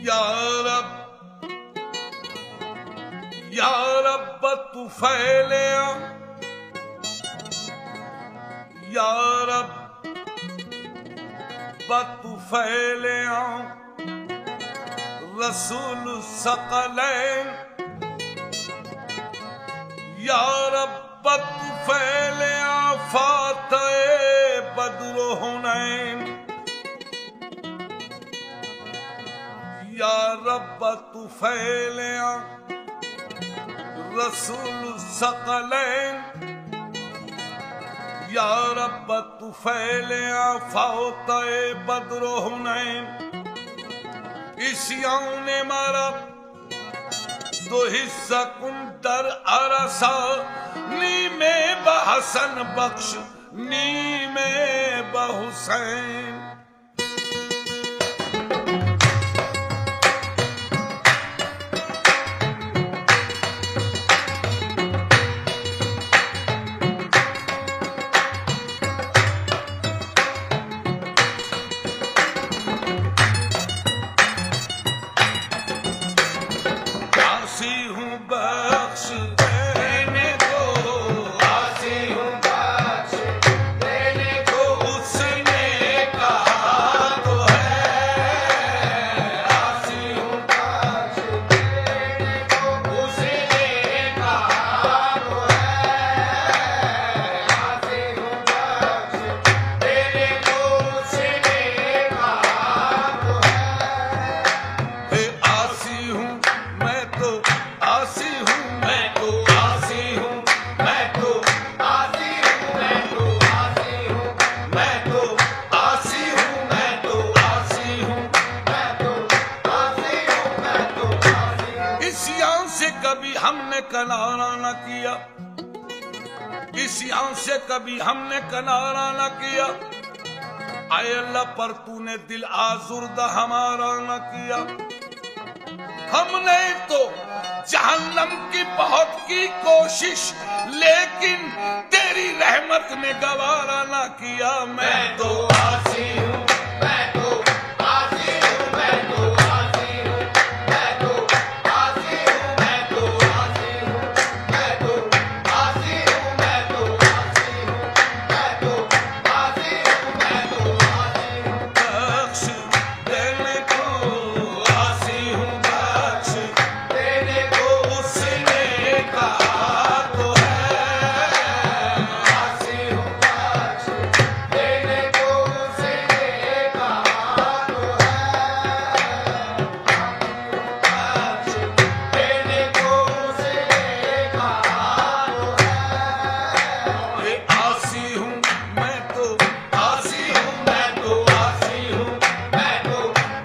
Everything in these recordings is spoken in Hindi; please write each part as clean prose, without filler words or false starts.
या रब तू फैले या रब तू फैले रसूल सकलैन या रब तू फैले फातह बद्र हुनैन या रब तू फैले रसूल सकलैन या रब तू फैले फातह बद्र हुनैन। इस यौने मारा तो हिस्सा कुंदर अरसा नी में बहसन बख्श नी में बहुसैन। किनारा न किया, इस यहाँ से कभी हमने किनारा न किया। आए अल्लाह पर तूने दिल आजुर्दा हमारा न किया। हमने तो जहन्नम की बहुत की कोशिश, लेकिन तेरी रहमत ने गवारा न किया। मैं तो आसी हूँ, मैं तो आसी हूँ, मैं तो आसी हूँ, मैं तो आसी हूँ, मैं तो आसी हूँ, मैं तो आसी हूँ, मैं तो आसी हूँ, मैं तो आसी हूँ, मैं तो आसी हूँ। बख्श देने को आसी हूँ, बख्श देने को उसने कहा तो है। आसी हूँ, बख्श देने को उसने कहा तो है। बख्श देने को उसने कहा तो है। ये आसी हूँ, मैं तो आसी हूँ, मैं तो आसी हूँ, मैं तो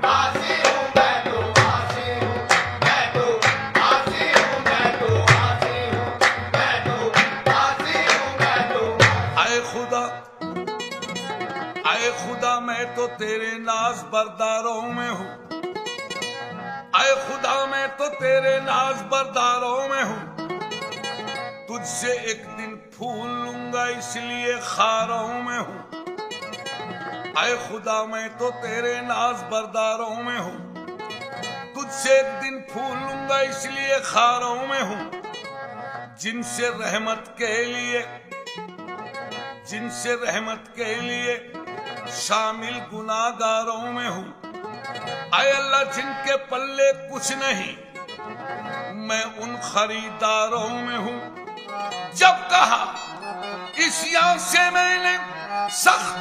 आसी हूँ, मैं तो आसी हूँ, मैं तो आसी हूँ, मैं तो आसी हूँ, मैं तो आसी हूँ, मैं तो। आए खुदा, आए खुदा, मैं तो तेरे नाज बरदारों में हूँ। आए खुदा, मैं तो तेरे नाज बरदारों में हूँ। तुझसे एक दिन फूल लूंगा इसलिए खारों में हूँ। आए खुदा, मैं तो तेरे नाज बरदारों में हूँ। तुझसे एक दिन फूल लूंगा इसलिए खारों में हूँ। जिनसे रहमत के लिए, जिनसे रहमत के लिए शामिल गुनाहगारों में हूँ। आए अल्लाह, जिनके पल्ले कुछ नहीं, मैं उन खरीदारों में हूँ। जब कहा इस यहाँ से मैंने सख्त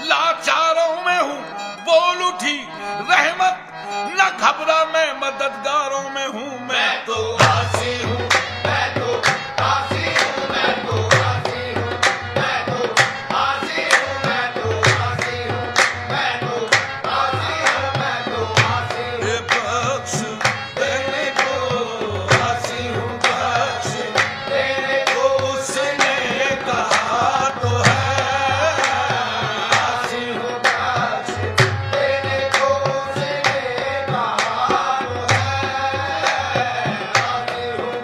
लाचारों में हूँ, बोल उठी रहमत न घबरा, मैं मददगारों में हूँ। मैं तो आसी हूँ, मैं तो आसी हूँ, मैं तो आसी हूँ, मैं तो आसी हूँ, मैं तो आसी हूँ, मैं तो आसी हूँ, मैं तो आसी हूँ। ये बख्श देने को आसी हूँ, बख्श देने को उसने कहा तो है। आसी हूँ, बख्श देने को उसने कहा तो है। आसी हूँ,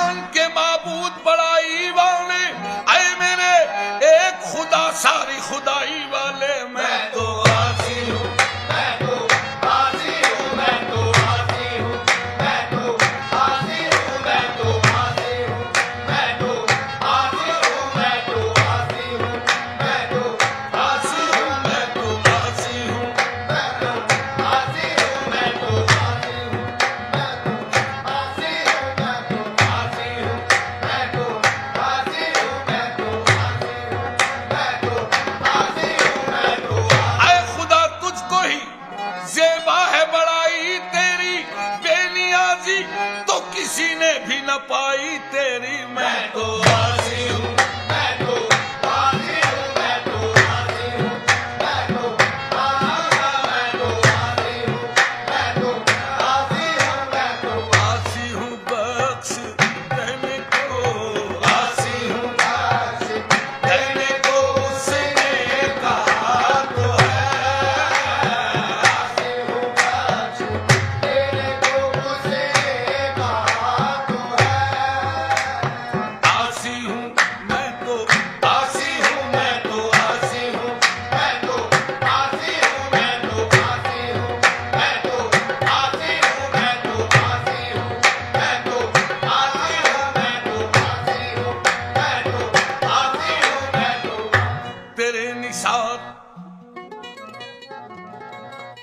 आसमान के माबूद बड़ाई वाले, ऐ मेरे एक खुदा सारी खुदाई वाले, मैं तो आसी हूँ, मैं तो आसी हूँ, मैं तो आसी हूँ, मैं तो आसी हूँ, मैं तो आसी हूँ, मैं तो आसी हूँ, मैं तो आसी हूँ, मैं तो आसी हूँ, मैं तो आसी हूँ, आसी हूँ, मैं तो आसी हूँ, मैं तो आसी हूँ, मैं तो आसी हूँ, मैं तो आसी हूँ, मैं तो आसी हूँ, मैं तो आसी हूँ, मैं तो ऐ खुदा तुझको ही ज़ेबा है बड़ाई तेरी, बेनियाजी तो किसी ने भी न पाई तेरी, मैं तो आसी हूँ, मैं तो आसी हूँ, मैं तो आसी हूँ, मैं तो आसी हूँ, मैं तो आसी हूँ, मैं तो आसी हूँ बख्श देने को, आसी हूँ आसी देने को उसने कहा तो है, हूँ, बख्श तेरे को उसे कहा तो है। आसी हूँ मैं तो आसी हूँ, मैं तो आसी हूँ, मैं तो आसी हूँ, मैं तो आसी हूँ, मैं तो आसी हूँ, मैं तो आसी हूँ, मैं तो आसी हूँ, मैं तो आसी हूँ, मैं तो आसी हूँ, मैं तो तेरे निसार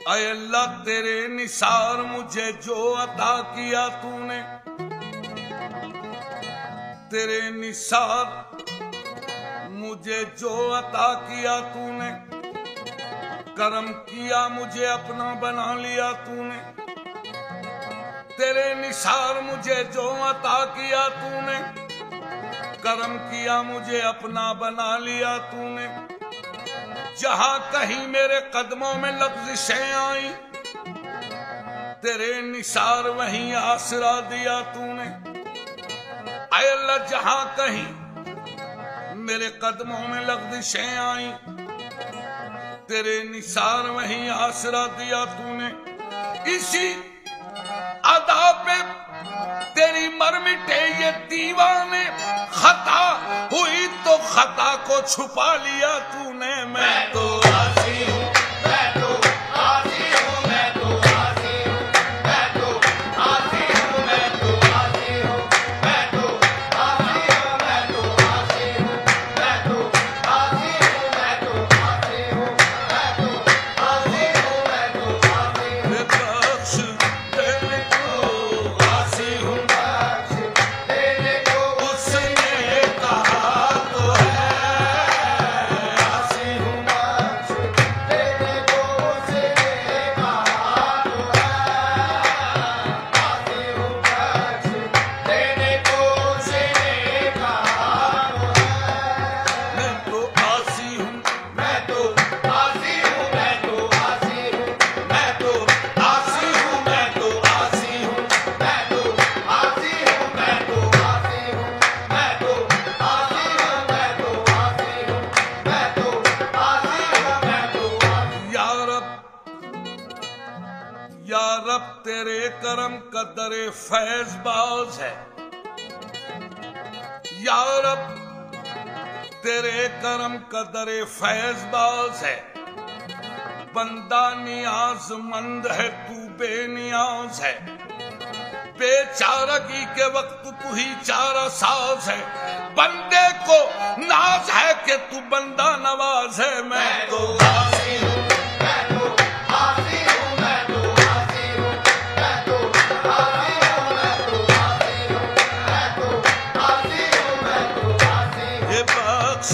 ऐ अल्लाह तेरे निसार मुझे जो अता किया तूने, तेरे निसार मुझे जो अता किया तूने, करम किया मुझे अपना बना लिया तूने, तेरे निसार मुझे जो अता किया तूने, करम किया मुझे अपना बना लिया तूने, जहां कहीं मेरे कदमों में लफ्ज़िशें आई, तेरे निसार वहीं आसरा दिया तूने, ऐ अल्लाह जहां कहीं मेरे कदमों में लफ्ज़िशें आई, तेरे निसार वहीं आसरा दिया तूने, इसी अदा पे तेरी मरमिटे ये दीवाने, खता हुई तो खता को छुपा लिया तूने, मैं तो आसी हूँ, मैं तो आसी हूँ, मैं तो आसी हूँ, मैं तो आसी हूँ, मैं तो आसी हूँ, मैं तो आसी हूँ, मैं तो आसी हूँ, मैं तो आसी हूँ, मैं तो आसी हूँ, मैं तो आसी हूँ, मैं तो आसी हूँ, मैं बख्श देने को आसी हूँ, बख्श तेरे को उसने कहा तो है, आसी हूँ, बख्श तेरे को उसे कहा तो है। आसी हूँ, बख्श तेरे को उसे कहा तो है। मैं तो आसी हूँ, मैं तो आसी हूँ, मैं तो आसी हूँ, मैं तो आसी हूँ, मैं तो आसी हूँ, मैं तो आसी हूँ, मैं तो आसी हूँ, मैं तो आसी हूँ, मैं तो आसी हूँ, मैं तो आसी हूँ, मैं तो आसी या रब तेरे करम का दरे फैज बाज है, या रब तेरे करम का दरे फैज बाज है, बंदा नियाजमंद है तू बेनियाज है, बेचारगी के वक्त तू ही चारा साज है, बंदे को नाज है कि तू बंदा नवाज है, मैं तो आसी हूँ, मैं तो आसी हूँ, मैं तो आसी हूँ, मैं तो आसी हूँ, मैं तो आसी हूँ, मैं तो आसी हूँ, मैं तो आसी हूँ। ये बख्श